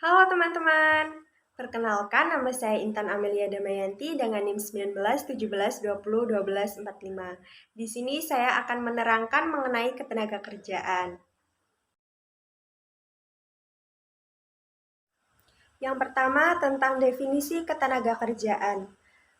Halo teman-teman, perkenalkan nama saya Intan Amelia Damayanti dengan NIM 19 17 20 12 45. Di sini saya akan menerangkan mengenai ketenagakerjaan. Yang pertama tentang definisi ketenagakerjaan.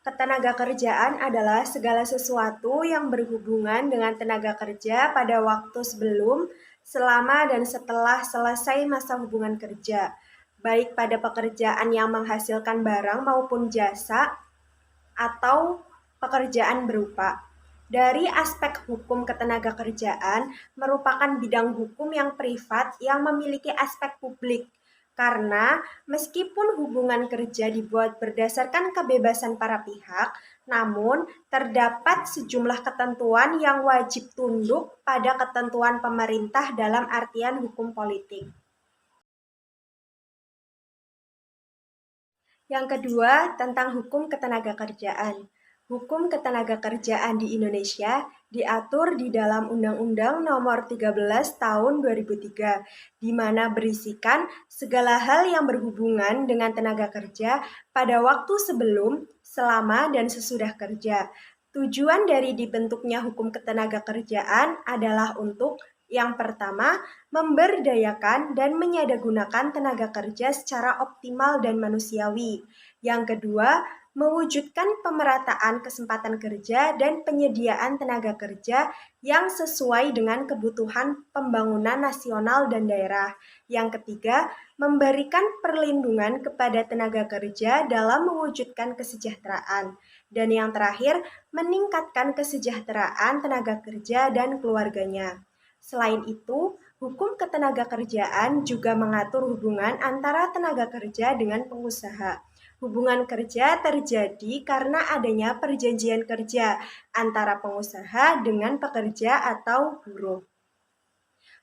Ketenagakerjaan adalah segala sesuatu yang berhubungan dengan tenaga kerja pada waktu sebelum, selama, dan setelah selesai masa hubungan kerja, baik pada pekerjaan yang menghasilkan barang maupun jasa, atau pekerjaan berupa. Dari aspek hukum ketenagakerjaan merupakan bidang hukum yang privat yang memiliki aspek publik, karena meskipun hubungan kerja dibuat berdasarkan kebebasan para pihak, namun terdapat sejumlah ketentuan yang wajib tunduk pada ketentuan pemerintah dalam artian hukum politik. Yang kedua, tentang hukum ketenagakerjaan. Hukum ketenagakerjaan di Indonesia diatur di dalam Undang-Undang Nomor 13 Tahun 2003, di mana berisikan segala hal yang berhubungan dengan tenaga kerja pada waktu sebelum, selama, dan sesudah kerja. Tujuan dari dibentuknya hukum ketenagakerjaan adalah untuk yang pertama, memberdayakan dan menyadagunakan tenaga kerja secara optimal dan manusiawi. Yang kedua, mewujudkan pemerataan kesempatan kerja dan penyediaan tenaga kerja yang sesuai dengan kebutuhan pembangunan nasional dan daerah. Yang ketiga, memberikan perlindungan kepada tenaga kerja dalam mewujudkan kesejahteraan. Dan yang terakhir, meningkatkan kesejahteraan tenaga kerja dan keluarganya. Selain itu, hukum ketenagakerjaan juga mengatur hubungan antara tenaga kerja dengan pengusaha. Hubungan kerja terjadi karena adanya perjanjian kerja antara pengusaha dengan pekerja atau buruh.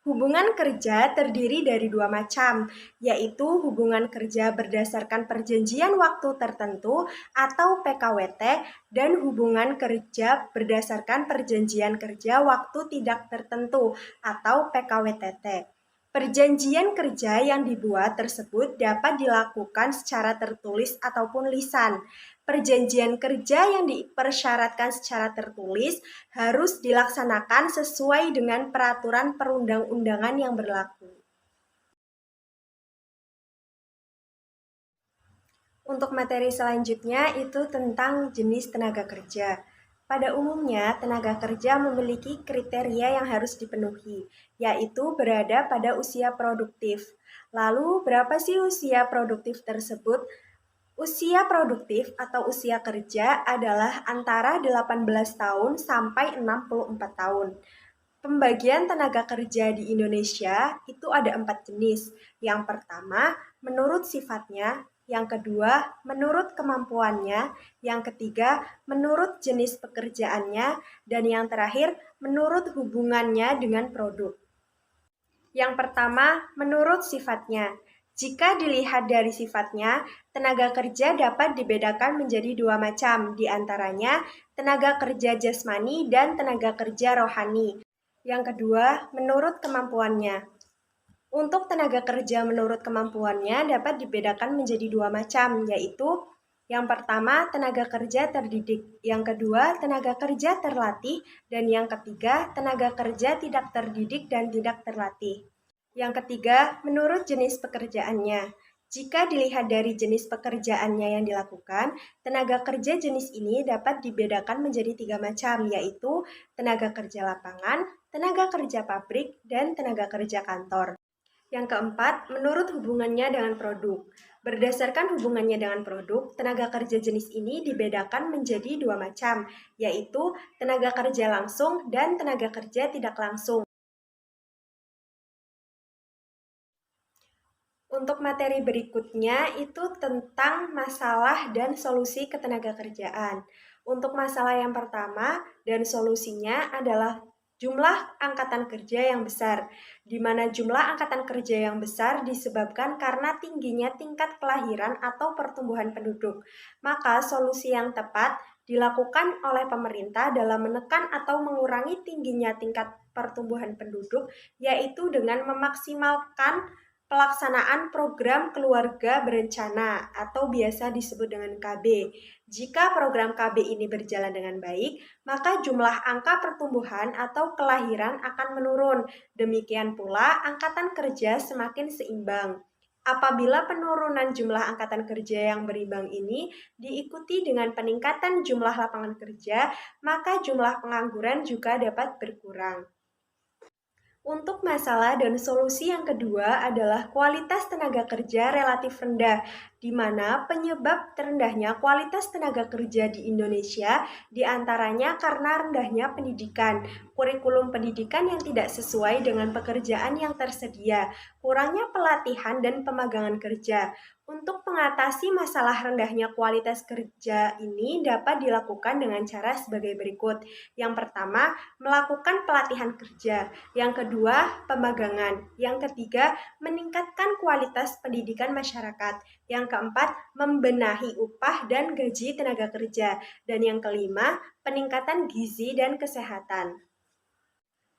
Hubungan kerja terdiri dari dua macam, yaitu hubungan kerja berdasarkan perjanjian waktu tertentu atau PKWT dan hubungan kerja berdasarkan perjanjian kerja waktu tidak tertentu atau PKWTT. Perjanjian kerja yang dibuat tersebut dapat dilakukan secara tertulis ataupun lisan. Perjanjian kerja yang dipersyaratkan secara tertulis harus dilaksanakan sesuai dengan peraturan perundang-undangan yang berlaku. Untuk materi selanjutnya itu tentang jenis tenaga kerja. Pada umumnya, tenaga kerja memiliki kriteria yang harus dipenuhi, yaitu berada pada usia produktif. Lalu, berapa sih usia produktif tersebut? Usia produktif atau usia kerja adalah antara 18 tahun sampai 64 tahun. Pembagian tenaga kerja di Indonesia itu ada 4 jenis. Yang pertama, menurut sifatnya. Yang kedua, menurut kemampuannya. Yang ketiga, menurut jenis pekerjaannya. Dan yang terakhir, menurut hubungannya dengan produk. Yang pertama, menurut sifatnya. Jika dilihat dari sifatnya, tenaga kerja dapat dibedakan menjadi dua macam, di antaranya tenaga kerja jasmani dan tenaga kerja rohani. Yang kedua, menurut kemampuannya. Untuk tenaga kerja menurut kemampuannya dapat dibedakan menjadi dua macam, yaitu yang pertama tenaga kerja terdidik, yang kedua tenaga kerja terlatih, dan yang ketiga tenaga kerja tidak terdidik dan tidak terlatih. Yang ketiga, menurut jenis pekerjaannya. Jika dilihat dari jenis pekerjaannya yang dilakukan, tenaga kerja jenis ini dapat dibedakan menjadi 3 macam, yaitu tenaga kerja lapangan, tenaga kerja pabrik, dan tenaga kerja kantor. Yang keempat, menurut hubungannya dengan produk. Berdasarkan hubungannya dengan produk, tenaga kerja jenis ini dibedakan menjadi 2 macam, yaitu tenaga kerja langsung dan tenaga kerja tidak langsung. Untuk materi berikutnya itu tentang masalah dan solusi ketenagakerjaan. Untuk masalah yang pertama dan solusinya adalah jumlah angkatan kerja yang besar, di mana jumlah angkatan kerja yang besar disebabkan karena tingginya tingkat kelahiran atau pertumbuhan penduduk. Maka solusi yang tepat dilakukan oleh pemerintah dalam menekan atau mengurangi tingginya tingkat pertumbuhan penduduk, yaitu dengan memaksimalkan pelaksanaan program keluarga berencana atau biasa disebut dengan KB. Jika program KB ini berjalan dengan baik, maka jumlah angka pertumbuhan atau kelahiran akan menurun. Demikian pula angkatan kerja semakin seimbang. Apabila penurunan jumlah angkatan kerja yang berimbang ini diikuti dengan peningkatan jumlah lapangan kerja, maka jumlah pengangguran juga dapat berkurang. Untuk masalah dan solusi yang kedua adalah kualitas tenaga kerja relatif rendah, di mana penyebab terendahnya kualitas tenaga kerja di Indonesia diantaranya karena rendahnya pendidikan, kurikulum pendidikan yang tidak sesuai dengan pekerjaan yang tersedia, kurangnya pelatihan dan pemagangan kerja. Untuk mengatasi masalah rendahnya kualitas kerja ini dapat dilakukan dengan cara sebagai berikut. Yang pertama, melakukan pelatihan kerja. Yang kedua, pemagangan. Yang ketiga, meningkatkan kualitas pendidikan masyarakat. Yang keempat, membenahi upah dan gaji tenaga kerja. Dan yang kelima, peningkatan gizi dan kesehatan.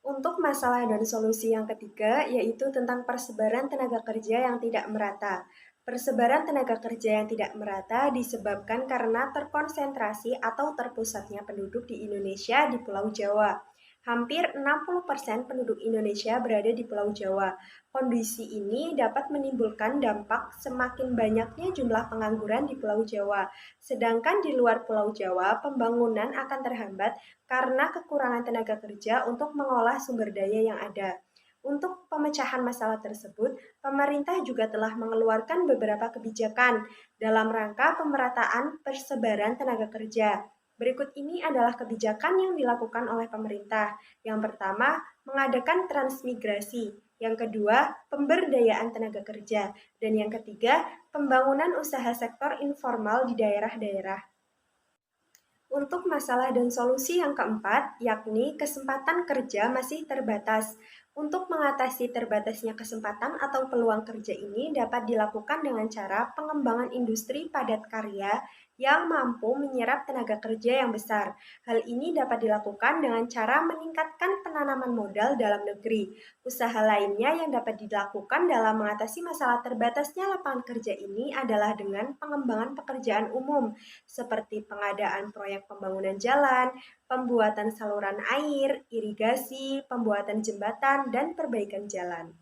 Untuk masalah dan solusi yang ketiga, yaitu tentang persebaran tenaga kerja yang tidak merata. Persebaran tenaga kerja yang tidak merata disebabkan karena terkonsentrasi atau terpusatnya penduduk di Indonesia di Pulau Jawa. Hampir 60% penduduk Indonesia berada di Pulau Jawa. Kondisi ini dapat menimbulkan dampak semakin banyaknya jumlah pengangguran di Pulau Jawa. Sedangkan di luar Pulau Jawa, pembangunan akan terhambat karena kekurangan tenaga kerja untuk mengolah sumber daya yang ada. Untuk pemecahan masalah tersebut, pemerintah juga telah mengeluarkan beberapa kebijakan dalam rangka pemerataan persebaran tenaga kerja. Berikut ini adalah kebijakan yang dilakukan oleh pemerintah. Yang pertama, mengadakan transmigrasi. Yang kedua, pemberdayaan tenaga kerja. Dan yang ketiga, pembangunan usaha sektor informal di daerah-daerah. Untuk masalah dan solusi yang keempat, yakni kesempatan kerja masih terbatas. Untuk mengatasi terbatasnya kesempatan atau peluang kerja ini dapat dilakukan dengan cara pengembangan industri padat karya yang mampu menyerap tenaga kerja yang besar. Hal ini dapat dilakukan dengan cara meningkatkan penanaman modal dalam negeri. Usaha lainnya yang dapat dilakukan dalam mengatasi masalah terbatasnya lapangan kerja ini adalah dengan pengembangan pekerjaan umum, seperti pengadaan proyek pembangunan jalan, pembuatan saluran air, irigasi, pembuatan jembatan, dan perbaikan jalan.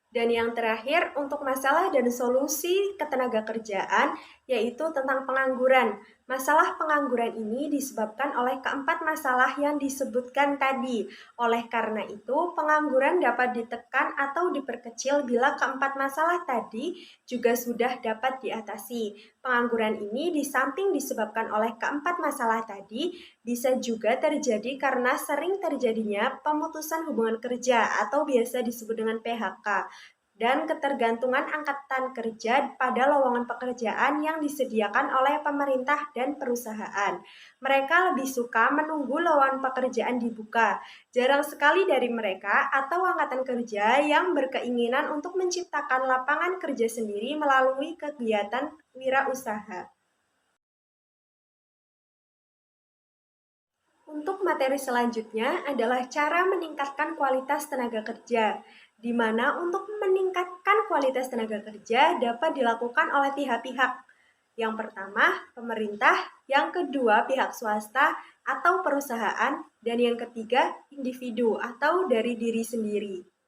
Dan yang terakhir, untuk masalah dan solusi ketenagakerjaan, yaitu tentang pengangguran. Masalah pengangguran ini disebabkan oleh keempat masalah yang disebutkan tadi. Oleh karena itu, pengangguran dapat ditekan atau diperkecil bila keempat masalah tadi juga sudah dapat diatasi. Pengangguran ini di samping disebabkan oleh keempat masalah tadi, bisa juga terjadi karena sering terjadinya pemutusan hubungan kerja atau biasa disebut dengan PHK dan ketergantungan angkatan kerja pada lowongan pekerjaan yang disediakan oleh pemerintah dan perusahaan. Mereka lebih suka menunggu lowongan pekerjaan dibuka. Jarang sekali dari mereka atau angkatan kerja yang berkeinginan untuk menciptakan lapangan kerja sendiri melalui kegiatan wirausaha. Untuk materi selanjutnya adalah cara meningkatkan kualitas tenaga kerja, di mana untuk meningkatkan kualitas tenaga kerja dapat dilakukan oleh pihak-pihak. Yang pertama, pemerintah, yang kedua, pihak swasta atau perusahaan, dan yang ketiga, individu atau dari diri sendiri.